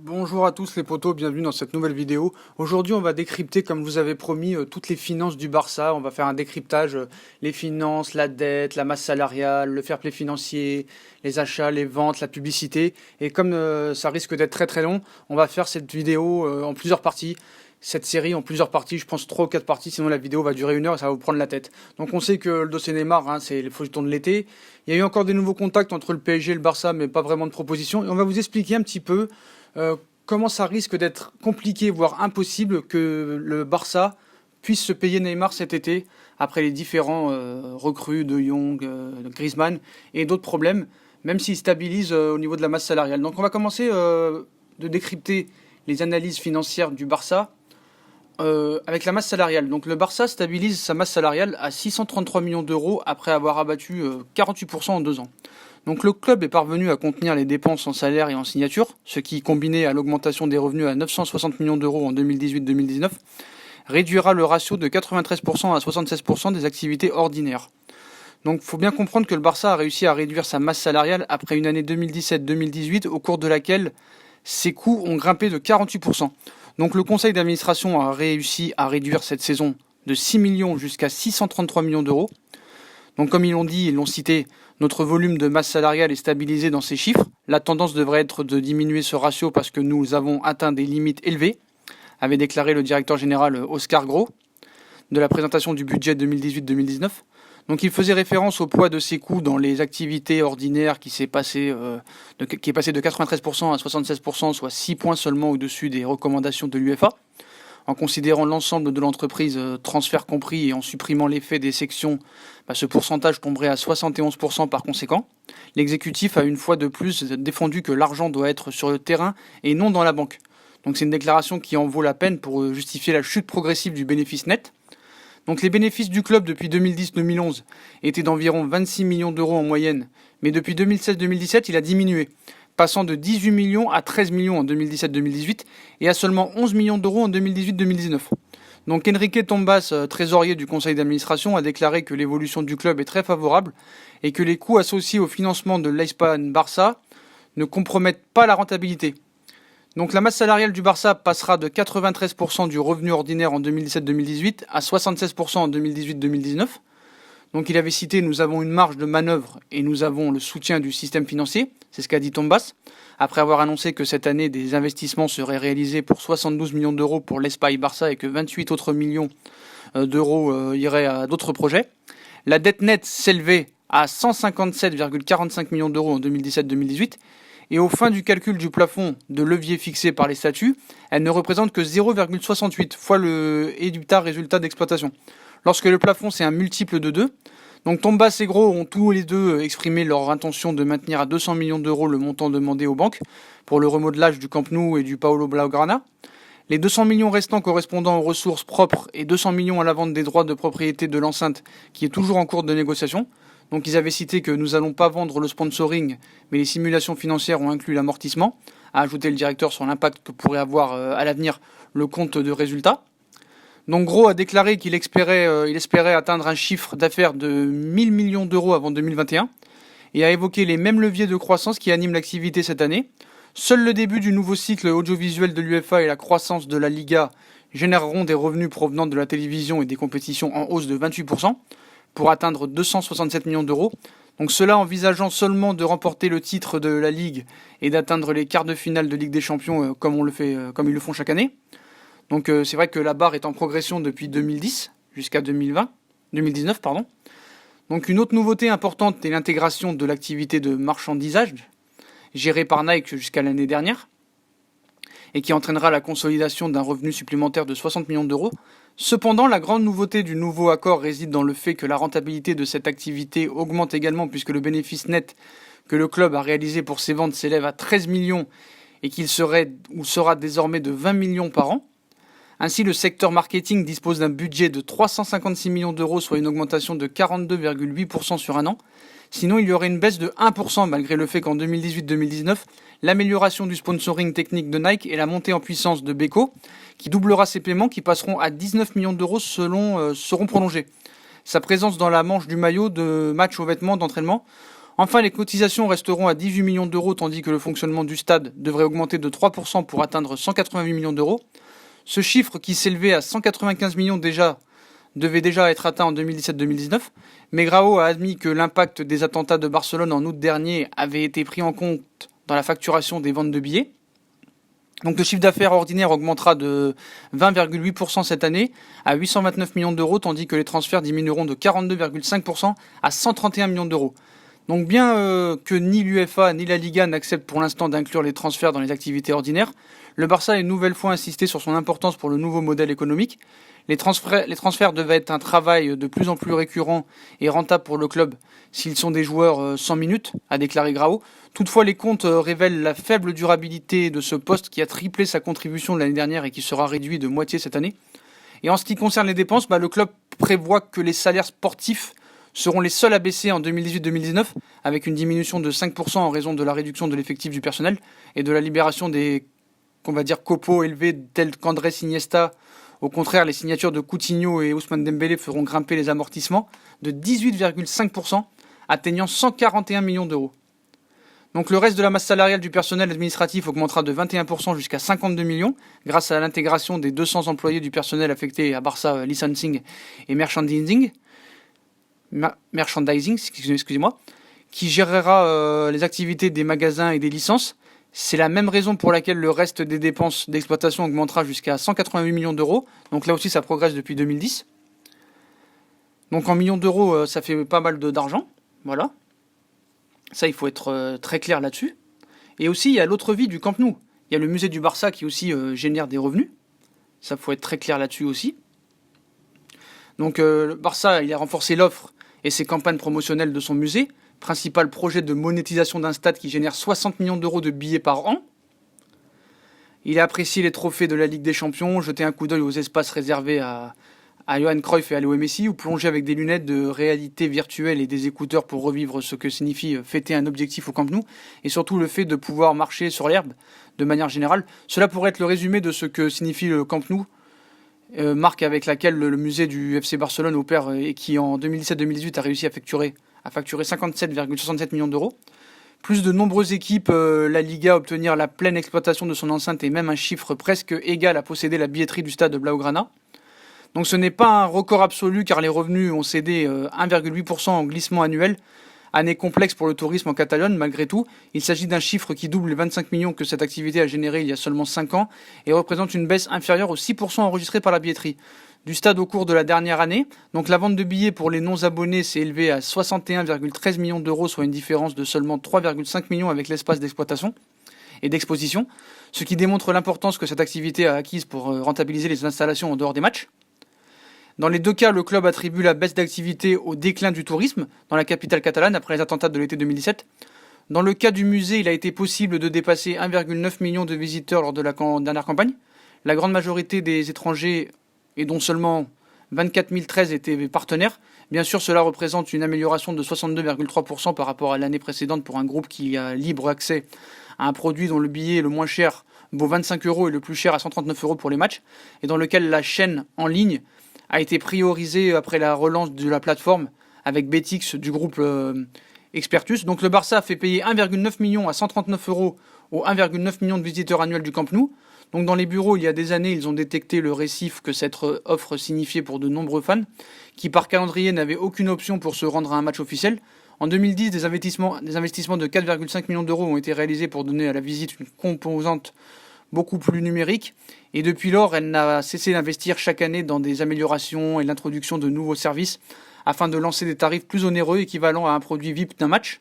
Bonjour à tous les potos, bienvenue dans cette nouvelle vidéo. Aujourd'hui on va décrypter, comme je vous avais promis, toutes les finances du Barça. On va faire un décryptage, les finances, la dette, la masse salariale, le fair play financier, les achats, les ventes, la publicité. Et comme ça risque d'être très très long, on va faire cette vidéo en plusieurs parties. Cette série en plusieurs parties, je pense 3 ou 4 parties, sinon la vidéo va durer 1 heure et ça va vous prendre la tête. Donc on sait que le dossier Neymar, c'est les feuilletons de l'été. Il y a eu encore des nouveaux contacts entre le PSG et le Barça, mais pas vraiment de propositions. Et on va vous expliquer un petit peu comment ça risque d'être compliqué, voire impossible, que le Barça puisse se payer Neymar cet été, après les différents recrues de Jong, de Griezmann et d'autres problèmes, même s'il stabilise au niveau de la masse salariale. Donc on va commencer de décrypter les analyses financières du Barça avec la masse salariale. Donc le Barça stabilise sa masse salariale à 633 millions d'euros après avoir abattu 48% en 2 ans. Donc le club est parvenu à contenir les dépenses en salaire et en signature, ce qui, combiné à l'augmentation des revenus à 960 millions d'euros en 2018-2019, réduira le ratio de 93% à 76% des activités ordinaires. Donc il faut bien comprendre que le Barça a réussi à réduire sa masse salariale après une année 2017-2018 au cours de laquelle ses coûts ont grimpé de 48%. Donc le conseil d'administration a réussi à réduire cette saison de 6 millions jusqu'à 633 millions d'euros. Donc comme ils l'ont dit, ils l'ont cité, notre volume de masse salariale est stabilisé dans ces chiffres. La tendance devrait être de diminuer ce ratio parce que nous avons atteint des limites élevées, avait déclaré le directeur général Oscar Gros de la présentation du budget 2018-2019. Donc il faisait référence au poids de ces coûts dans les activités ordinaires qui est passé de 93% à 76%, soit 6 points seulement au-dessus des recommandations de l'UEFA. En considérant l'ensemble de l'entreprise, transfert compris, et en supprimant l'effet des sections, ce pourcentage tomberait à 71% par conséquent. L'exécutif a une fois de plus défendu que l'argent doit être sur le terrain et non dans la banque. Donc c'est une déclaration qui en vaut la peine pour justifier la chute progressive du bénéfice net. Donc les bénéfices du club depuis 2010-2011 étaient d'environ 26 millions d'euros en moyenne, mais depuis 2016-2017, il a diminué, passant de 18 millions à 13 millions en 2017-2018 et à seulement 11 millions d'euros en 2018-2019. Donc Enrique Tombas, trésorier du conseil d'administration, a déclaré que l'évolution du club est très favorable et que les coûts associés au financement de l'Espagne Barça ne compromettent pas la rentabilité. Donc la masse salariale du Barça passera de 93% du revenu ordinaire en 2017-2018 à 76% en 2018-2019. Donc il avait cité, nous avons une marge de manœuvre et nous avons le soutien du système financier, c'est ce qu'a dit Tombas, après avoir annoncé que cette année des investissements seraient réalisés pour 72 millions d'euros pour l'Espagne Barça et que 28 autres millions d'euros iraient à d'autres projets. La dette nette s'élevait à 157,45 millions d'euros en 2017-2018 et au fin du calcul du plafond de levier fixé par les statuts, elle ne représente que 0,68 fois le EBITDA résultat d'exploitation. Lorsque le plafond c'est un multiple de 2, donc Tombas et Gros ont tous les deux exprimé leur intention de maintenir à 200 millions d'euros le montant demandé aux banques pour le remodelage du Camp Nou et du Paulo Blaugrana. Les 200 millions restants correspondant aux ressources propres et 200 millions à la vente des droits de propriété de l'enceinte qui est toujours en cours de négociation. Donc ils avaient cité que nous n'allons pas vendre le sponsoring, mais les simulations financières ont inclus l'amortissement, a ajouté le directeur sur l'impact que pourrait avoir à l'avenir le compte de résultat. Donc Gros a déclaré qu'il espérait atteindre un chiffre d'affaires de 1000 millions d'euros avant 2021 et a évoqué les mêmes leviers de croissance qui animent l'activité cette année. Seul le début du nouveau cycle audiovisuel de l'UEFA et la croissance de la Liga généreront des revenus provenant de la télévision et des compétitions en hausse de 28%. Pour atteindre 267 millions d'euros. Donc cela envisageant seulement de remporter le titre de la Ligue et d'atteindre les quarts de finale de Ligue des Champions comme ils le font chaque année. Donc c'est vrai que la barre est en progression depuis 2010 jusqu'à 2019. Donc une autre nouveauté importante est l'intégration de l'activité de marchandisage gérée par Nike jusqu'à l'année dernière et qui entraînera la consolidation d'un revenu supplémentaire de 60 millions d'euros. Cependant, la grande nouveauté du nouveau accord réside dans le fait que la rentabilité de cette activité augmente également puisque le bénéfice net que le club a réalisé pour ses ventes s'élève à 13 millions et qu'il sera désormais de 20 millions par an. Ainsi, le secteur marketing dispose d'un budget de 356 millions d'euros, soit une augmentation de 42,8% sur un an. Sinon, il y aurait une baisse de 1% malgré le fait qu'en 2018-2019, l'amélioration du sponsoring technique de Nike et la montée en puissance de Beko, qui doublera ses paiements qui passeront à 19 millions d'euros seront prolongés. Sa présence dans la manche du maillot de match aux vêtements d'entraînement Enfin, les cotisations resteront à 18 millions d'euros, tandis que le fonctionnement du stade devrait augmenter de 3% pour atteindre 188 millions d'euros. Ce chiffre, qui s'élevait à 195 millions devait déjà être atteint en 2017-2019, mais Grau a admis que l'impact des attentats de Barcelone en août dernier avait été pris en compte dans la facturation des ventes de billets. Donc le chiffre d'affaires ordinaire augmentera de 20,8% cette année à 829 millions d'euros, tandis que les transferts diminueront de 42,5% à 131 millions d'euros. Donc bien que ni l'UEFA ni la Liga n'acceptent pour l'instant d'inclure les transferts dans les activités ordinaires, le Barça a une nouvelle fois insisté sur son importance pour le nouveau modèle économique. Les transferts devaient être un travail de plus en plus récurrent et rentable pour le club s'ils sont des joueurs 100 minutes, a déclaré Grau. Toutefois, les comptes révèlent la faible durabilité de ce poste qui a triplé sa contribution de l'année dernière et qui sera réduit de moitié cette année. Et en ce qui concerne les dépenses, le club prévoit que les salaires sportifs seront les seuls à baisser en 2018-2019, avec une diminution de 5% en raison de la réduction de l'effectif du personnel et de la libération des, copos élevés tels qu'Andrés Iniesta. Au contraire, les signatures de Coutinho et Ousmane Dembélé feront grimper les amortissements de 18,5%, atteignant 141 millions d'euros. Donc le reste de la masse salariale du personnel administratif augmentera de 21% jusqu'à 52 millions, grâce à l'intégration des 200 employés du personnel affecté à Barça Licensing et Merchandising, qui gérera les activités des magasins et des licences. C'est la même raison pour laquelle le reste des dépenses d'exploitation augmentera jusqu'à 188 millions d'euros. Donc là aussi, ça progresse depuis 2010. Donc en millions d'euros, ça fait pas mal d'argent. Voilà. Ça, il faut être très clair là-dessus. Et aussi, il y a l'autre vie du Camp Nou. Il y a le musée du Barça qui aussi génère des revenus. Ça, il faut être très clair là-dessus aussi. Donc le Barça, il a renforcé l'offre et ses campagnes promotionnelles de son musée. Principal projet de monétisation d'un stade qui génère 60 millions d'euros de billets par an. Il a apprécié les trophées de la Ligue des Champions, jeté un coup d'œil aux espaces réservés à Johan Cruyff et à Léo Messi, ou plongé avec des lunettes de réalité virtuelle et des écouteurs pour revivre ce que signifie fêter un objectif au Camp Nou, et surtout le fait de pouvoir marcher sur l'herbe de manière générale. Cela pourrait être le résumé de ce que signifie le Camp Nou, marque avec laquelle le musée du FC Barcelone opère et qui en 2017-2018 a réussi à facturer 57,67 millions d'euros. Plus de nombreuses équipes, la Liga, à obtenir la pleine exploitation de son enceinte et même un chiffre presque égal à posséder la billetterie du stade Blaugrana. Donc ce n'est pas un record absolu car les revenus ont cédé 1,8% en glissement annuel. Année complexe pour le tourisme en Catalogne, malgré tout. Il s'agit d'un chiffre qui double les 25 millions que cette activité a généré il y a seulement 5 ans et représente une baisse inférieure aux 6% enregistrés par la billetterie du stade au cours de la dernière année. Donc la vente de billets pour les non-abonnés s'est élevée à 61,13 millions d'euros, soit une différence de seulement 3,5 millions avec l'espace d'exploitation et d'exposition, ce qui démontre l'importance que cette activité a acquise pour rentabiliser les installations en dehors des matchs. Dans les deux cas, le club attribue la baisse d'activité au déclin du tourisme dans la capitale catalane après les attentats de l'été 2017. Dans le cas du musée, il a été possible de dépasser 1,9 million de visiteurs lors de la dernière campagne. La grande majorité des étrangers, et dont seulement 24 013 étaient partenaires. Bien sûr, cela représente une amélioration de 62,3% par rapport à l'année précédente pour un groupe qui a libre accès à un produit dont le billet le moins cher vaut 25 € et le plus cher à 139 € pour les matchs, et dans lequel la chaîne en ligne a été priorisée après la relance de la plateforme avec Betix du groupe Expertus. Donc le Barça a fait payer 1,9 million à 139 € aux 1,9 million de visiteurs annuels du Camp Nou. Donc dans les bureaux, il y a des années, ils ont détecté le récif que cette offre signifiait pour de nombreux fans, qui par calendrier n'avaient aucune option pour se rendre à un match officiel. En 2010, des investissements de 4,5 millions d'euros ont été réalisés pour donner à la visite une composante beaucoup plus numérique. Et depuis lors, elle n'a cessé d'investir chaque année dans des améliorations et l'introduction de nouveaux services afin de lancer des tarifs plus onéreux équivalents à un produit VIP d'un match.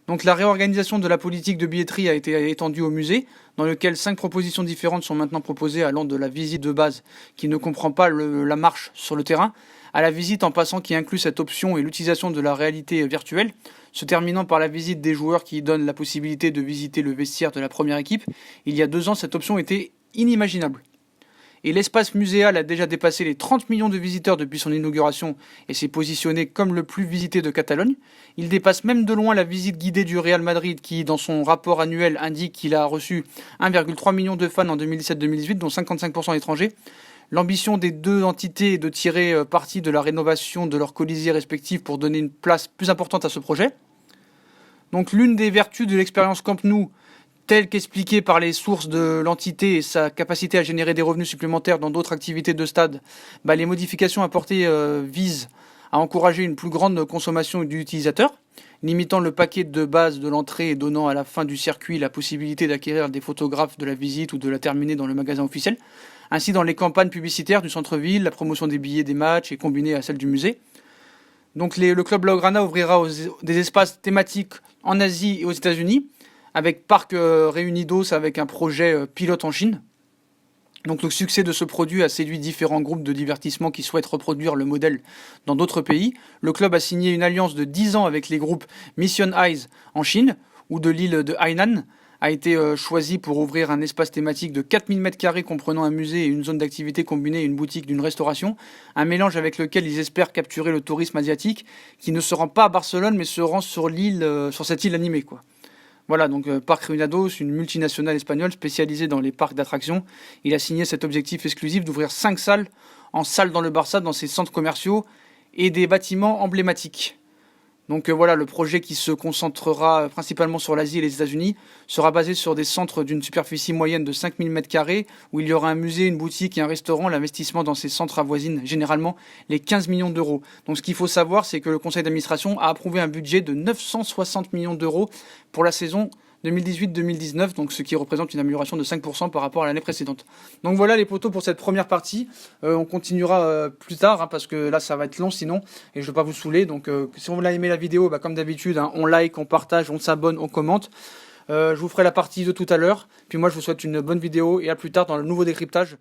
Donc la réorganisation de la politique de billetterie a été étendue au musée, dans lequel 5 propositions différentes sont maintenant proposées, allant de la visite de base qui ne comprend pas la marche sur le terrain, à la visite en passant qui inclut cette option et l'utilisation de la réalité virtuelle, se terminant par la visite des joueurs qui donne la possibilité de visiter le vestiaire de la première équipe. Il y a 2 ans, cette option était inimaginable. Et l'espace muséal a déjà dépassé les 30 millions de visiteurs depuis son inauguration et s'est positionné comme le plus visité de Catalogne. Il dépasse même de loin la visite guidée du Real Madrid qui, dans son rapport annuel, indique qu'il a reçu 1,3 million de fans en 2017-2018, dont 55% étrangers. L'ambition des deux entités est de tirer parti de la rénovation de leurs colisées respectifs pour donner une place plus importante à ce projet. Donc l'une des vertus de l'expérience Camp Nou, telle qu'expliquée par les sources de l'entité et sa capacité à générer des revenus supplémentaires dans d'autres activités de stade, les modifications apportées visent à encourager une plus grande consommation du utilisateur, limitant le paquet de base de l'entrée et donnant à la fin du circuit la possibilité d'acquérir des photographes de la visite ou de la terminer dans le magasin officiel. Ainsi, dans les campagnes publicitaires du centre-ville, la promotion des billets des matchs est combinée à celle du musée. Donc le club Blaugrana ouvrira des espaces thématiques en Asie et aux États-Unis, avec Parc Reunidos avec un projet pilote en Chine. Donc le succès de ce produit a séduit différents groupes de divertissement qui souhaitent reproduire le modèle dans d'autres pays. Le club a signé une alliance de 10 ans avec les groupes Mission Eyes en Chine, ou de l'île de Hainan, a été choisi pour ouvrir un espace thématique de 4000 m² comprenant un musée et une zone d'activité combinée et une boutique d'une restauration, un mélange avec lequel ils espèrent capturer le tourisme asiatique qui ne se rend pas à Barcelone mais se rend sur cette île animée, quoi. Voilà, donc Parc Reunidos, une multinationale espagnole spécialisée dans les parcs d'attractions. Il a signé cet objectif exclusif d'ouvrir 5 salles en salle dans le Barça, dans ses centres commerciaux et des bâtiments emblématiques. Donc voilà, le projet qui se concentrera principalement sur l'Asie et les États-Unis sera basé sur des centres d'une superficie moyenne de 5000 m² où il y aura un musée, une boutique et un restaurant. L'investissement dans ces centres avoisine généralement les 15 millions d'euros. Donc ce qu'il faut savoir, c'est que le conseil d'administration a approuvé un budget de 960 millions d'euros pour la saison 2018-2019, donc ce qui représente une amélioration de 5% par rapport à l'année précédente. Donc voilà les potos pour cette première partie. On continuera plus tard, parce que là ça va être long sinon, et je ne veux pas vous saouler. Donc si on a aimé la vidéo, comme d'habitude, on like, on partage, on s'abonne, on commente. Je vous ferai la partie de tout à l'heure. Puis moi je vous souhaite une bonne vidéo et à plus tard dans le nouveau décryptage.